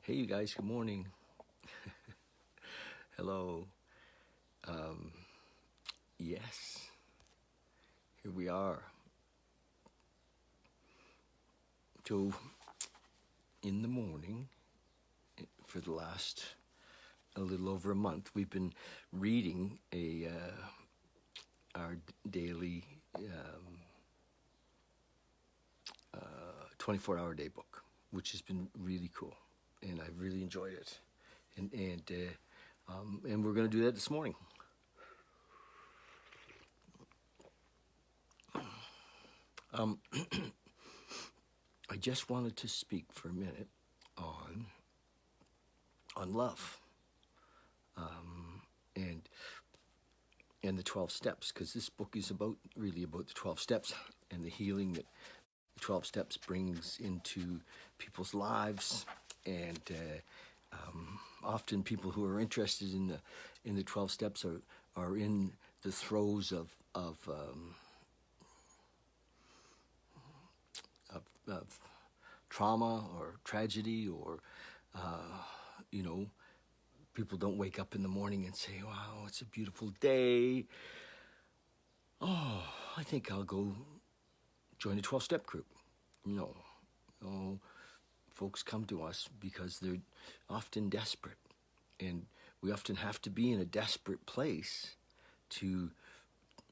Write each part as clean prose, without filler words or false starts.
Hey, you guys, good morning. Hello. Um, yes, here we are. So, in the morning, for the last a little over a month, we've been reading our daily 24-hour day book, which has been really cool, and I've really enjoyed it. And we're going to do that this morning. I just wanted to speak for a minute on love, and the 12 steps, because this book is really about the 12 steps and the healing that the 12 steps brings into people's lives. And often people who are interested in the 12 steps are in the throes of trauma or tragedy, or people don't wake up in the morning and say, wow, it's a beautiful day. Oh, I think I'll go join a 12-step group. No, folks come to us because they're often desperate, and we often have to be in a desperate place to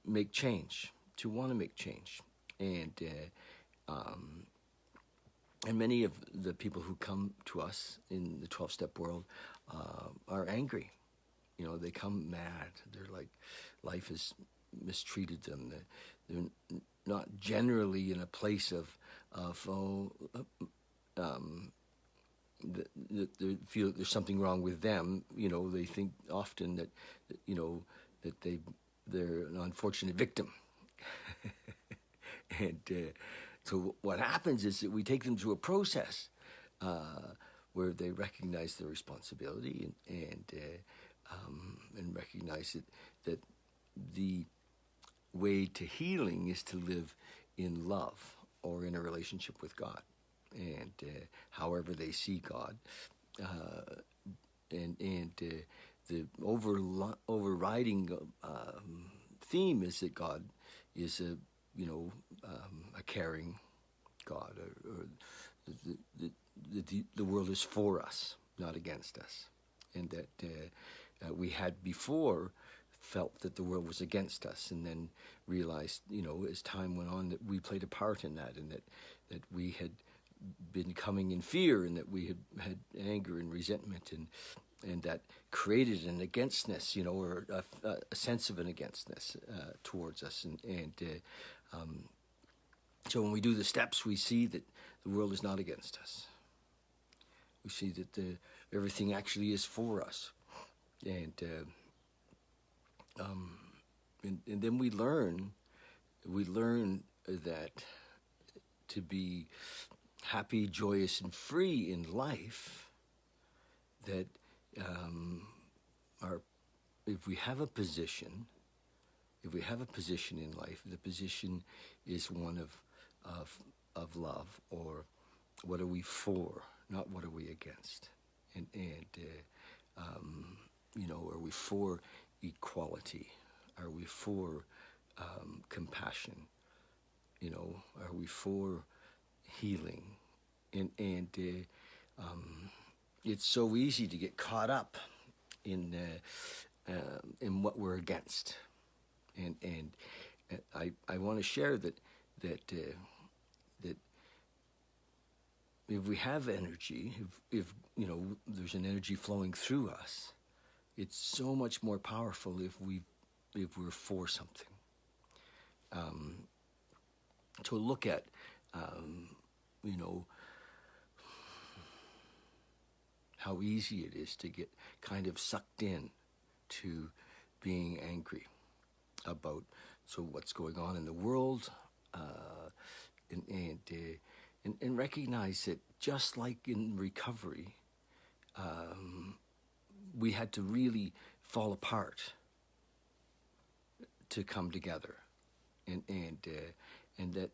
make change, to want to make change. And many of the people who come to us in the 12-step world are angry. They come mad. They're like, life has mistreated them. They're not generally in a place they feel there's something wrong with them. They think often that they're an unfortunate victim. And so what happens is that we take them through a process where they recognize their responsibility and recognize that the way to healing is to live in love or in a relationship with God, and however they see God, and the overriding theme is that God is a caring God, or the world is for us, not against us, and that we had before felt that the world was against us, and then realized, as time went on, that we played a part in that, and that we had been coming in fear, and that we had anger and resentment, and that created an againstness, or a sense of an againstness towards us, and so when we do the steps, we see that the world is not against us. We see that everything actually is for us, and then we learn that to be happy, joyous, and free in life, that if we have a position in life, the position is one of love, or what are we for, not what are we against, and are we for equality? Are we for compassion? Are we for healing? And it's so easy to get caught up in what we're against, and I want to share that if we have energy, if there's an energy flowing through us, it's so much more powerful if we're for something. To look at, how easy it is to get kind of sucked in to being angry about what's going on in the world, and recognize that just like in recovery, we had to really fall apart to come together, and that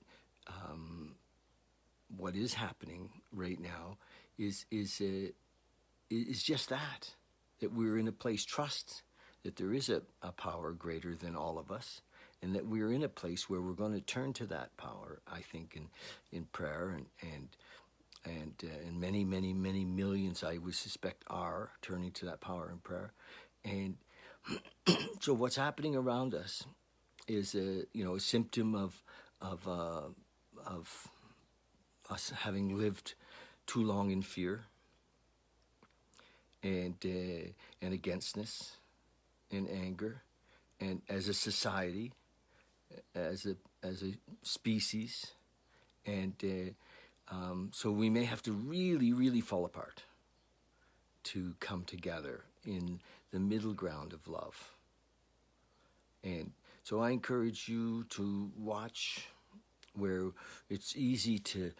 what is happening right now is is just that we're in a place, trust that there is a power greater than all of us, and that we're in a place where we're going to turn to that power, I think, in prayer, and many, many, many millions, I would suspect, are turning to that power in prayer. And so what's happening around us is a symptom of us having lived too long in fear and againstness and anger, and as a society, as a species, and so we may have to really, really fall apart to come together in the middle ground of love. And so I encourage you to watch where it's easy to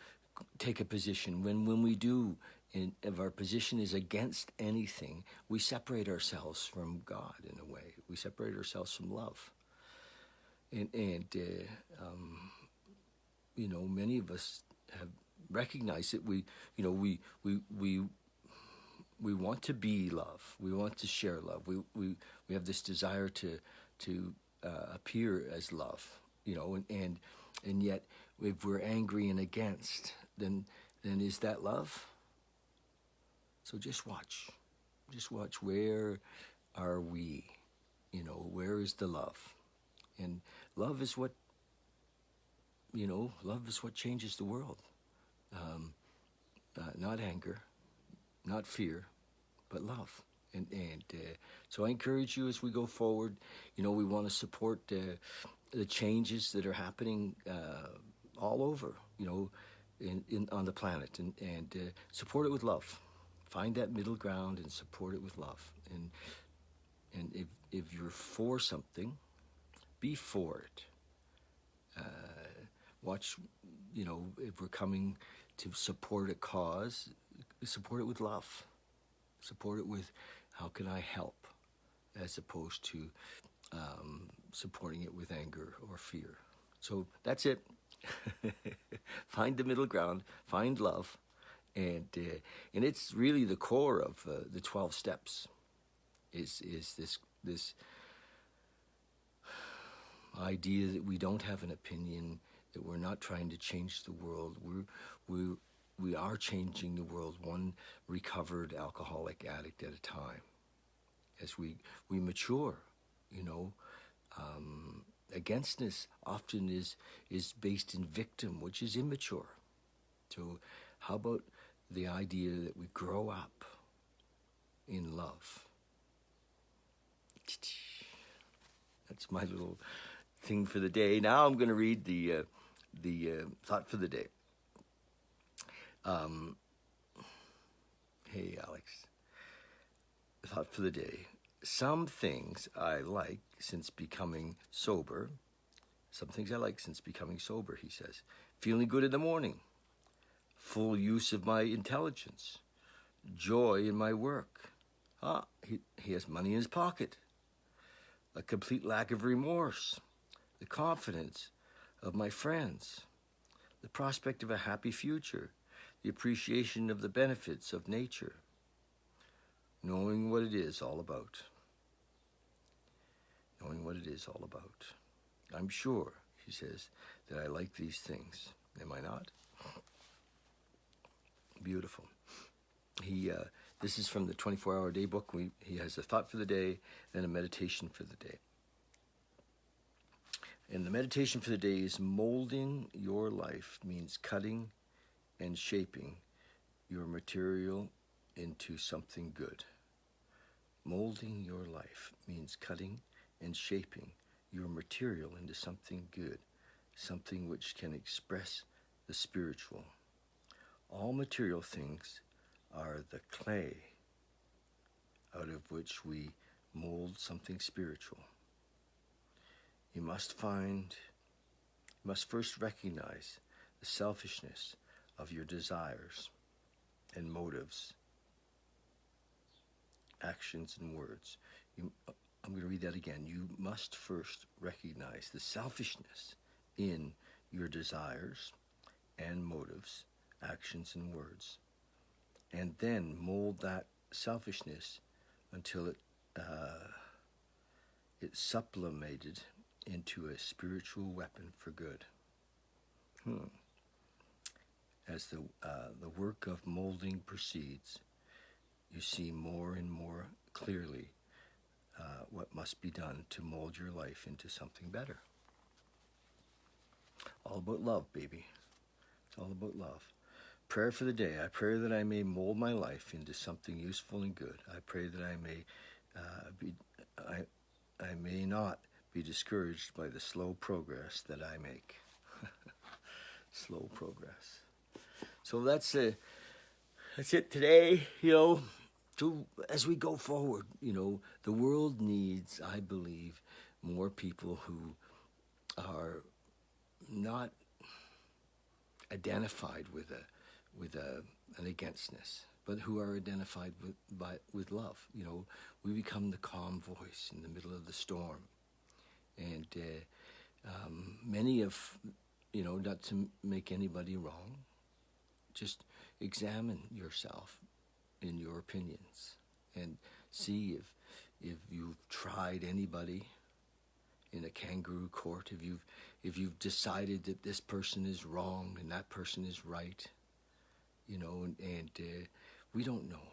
take a position. When we do, if our position is against anything, we separate ourselves from God in a way. We separate ourselves from love. And many of us have recognized that we want to be love. We want to share love. We have this desire to appear as love, and yet if we're angry and against, then is that love? So just watch. Where are we? Where is the love? And love is what changes the world. Not anger, not fear, but love. And so I encourage you as we go forward. We want to support the changes that are happening all over, on the planet, and support it with love. Find that middle ground and support it with love. And if you're for something, be for it. Watch, if we're coming to support a cause, support it with love. Support it with, how can I help, as opposed to supporting it with anger or fear. So that's it. Find the middle ground. Find love, and it's really the core of the 12 steps. Is this idea that we don't have an opinion, that we're not trying to change the world. We are changing the world one recovered alcoholic addict at a time. As we mature, againstness often is based in victim, which is immature. So how about the idea that we grow up in love? That's my little thing for the day. Now I'm going to read the thought for the day. Hey, Alex. Thought for the day. Some things I like since becoming sober. Some things I like since becoming sober, he says. Feeling good in the morning. Full use of my intelligence. Joy in my work. He has money in his pocket. A complete lack of remorse. The confidence of my friends. The prospect of a happy future. The appreciation of the benefits of nature. Knowing what it is all about. Knowing what it is all about. I'm sure, he says, that I like these things. Am I not? Beautiful. This is from the 24-Hour Day book. He has a thought for the day and a meditation for the day. And the meditation for the day is molding your life means cutting and shaping your material into something good. Molding your life means cutting and shaping your material into something good, something which can express the spiritual. All material things are the clay out of which we mold something spiritual. You must first recognize the selfishness of your desires and motives, actions and words. I'm going to read that again. You must first recognize the selfishness in your desires and motives, actions and words, and then mold that selfishness until it's sublimated into a spiritual weapon for good. As the work of molding proceeds, you see more and more clearly what must be done to mold your life into something better. All about love, baby. It's all about love. Prayer for the day. I pray that I may mold my life into something useful and good. I pray that I may not be discouraged by the slow progress that I make. Slow progress. So that's it today. So as we go forward, the world needs, I believe, more people who are not identified with an againstness, but who are identified with love. We become the calm voice in the middle of the storm, and many of, not to make anybody wrong, just examine yourself in your opinions and see if you've tried anybody in a kangaroo court, if you've decided that this person is wrong and that person is right, and we don't know.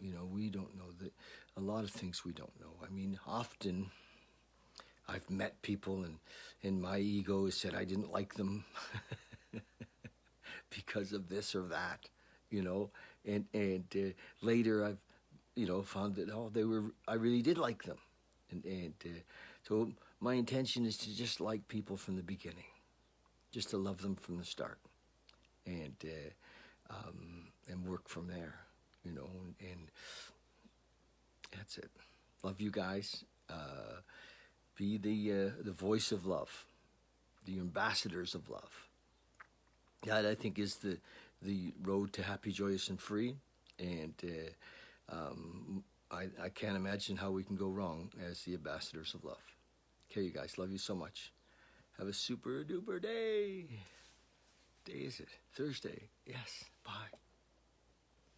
We don't know that a lot of things we don't know. I mean, often I've met people and my ego has said I didn't like them because of this or that, and later I've, found that, I really did like them. And so my intention is to just like people from the beginning, just to love them from the start, and work from there, and that's it. Love you guys. Be the voice of love, the ambassadors of love. That, I think, is the road to happy, joyous, and free. And I can't imagine how we can go wrong as the ambassadors of love. Okay, you guys, love you so much. Have a super duper day. Day is it? Thursday. Yes. Bye.